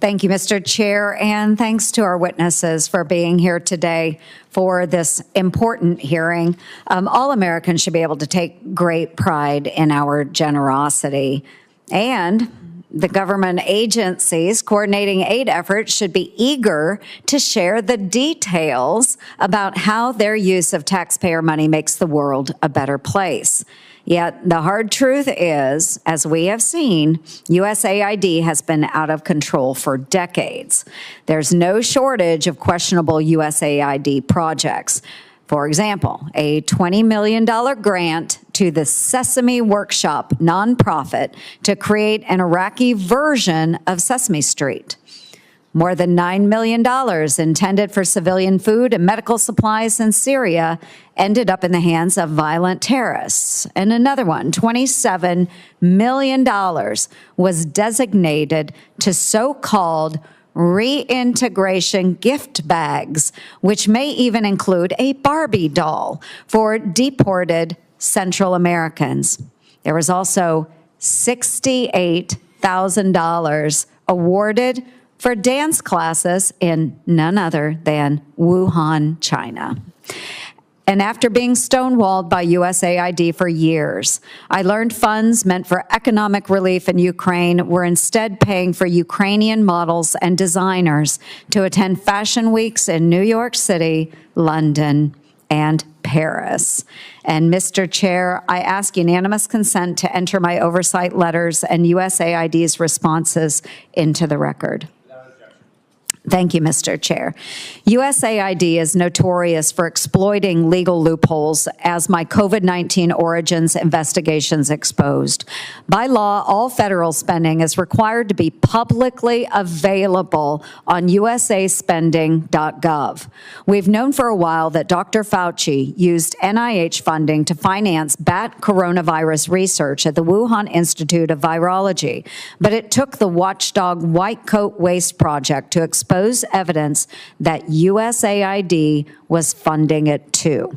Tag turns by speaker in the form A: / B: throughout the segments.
A: Thank you, Mr. Chair, and thanks to our witnesses for being here today for this important hearing. All Americans should be able to take great pride in our generosity, and the government agencies coordinating aid efforts should be eager to share the details about how their use of taxpayer money makes the world a better place. Yet the hard truth is, as we have seen, USAID has been out of control for decades. There's no shortage of questionable USAID projects. For example, a $20 million grant to the Sesame Workshop nonprofit to create an Iraqi version of Sesame Street. More than $9 million intended for civilian food and medical supplies in Syria ended up in the hands of violent terrorists. And another one, $27 million, was designated to so-called reintegration gift bags, which may even include a Barbie doll for deported Central Americans. There was also $68,000 awarded for dance classes in none other than Wuhan, China. And after being stonewalled by USAID for years, I learned funds meant for economic relief in Ukraine were instead paying for Ukrainian models and designers to attend fashion weeks in New York City, London, and Paris. And Mr. Chair, I ask unanimous consent to enter my oversight letters and USAID's responses into the record. Thank you, Mr. Chair. USAID is notorious for exploiting legal loopholes, as my COVID-19 origins investigations exposed. By law, all federal spending is required to be publicly available on usaspending.gov. We've known for a while that Dr. Fauci used NIH funding to finance bat coronavirus research at the Wuhan Institute of Virology, but it took the watchdog White Coat Waste Project to expose evidence that USAID was funding it too.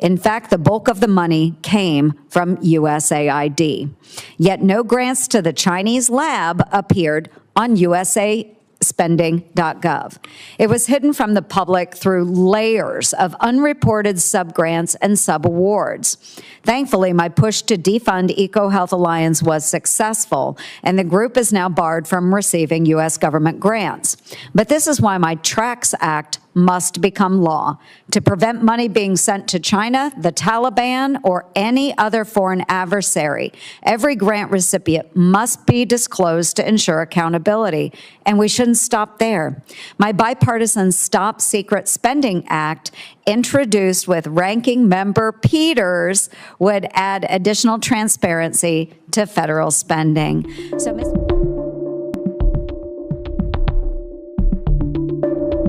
A: In fact, the bulk of the money came from USAID. Yet no grants to the Chinese lab appeared on usaspending.gov. It was hidden from the public through layers of unreported subgrants and subawards. Thankfully, my push to defund EcoHealth Alliance was successful, and the group is now barred from receiving U.S. government grants. But this is why my TRACS Act must become law to prevent money being sent to China, the Taliban, or any other foreign adversary. Every grant recipient must be disclosed to ensure accountability, and we shouldn't stop there. My bipartisan Stop Secret Spending Act, introduced with Ranking Member Peters, would add additional transparency to federal spending. So, Ms.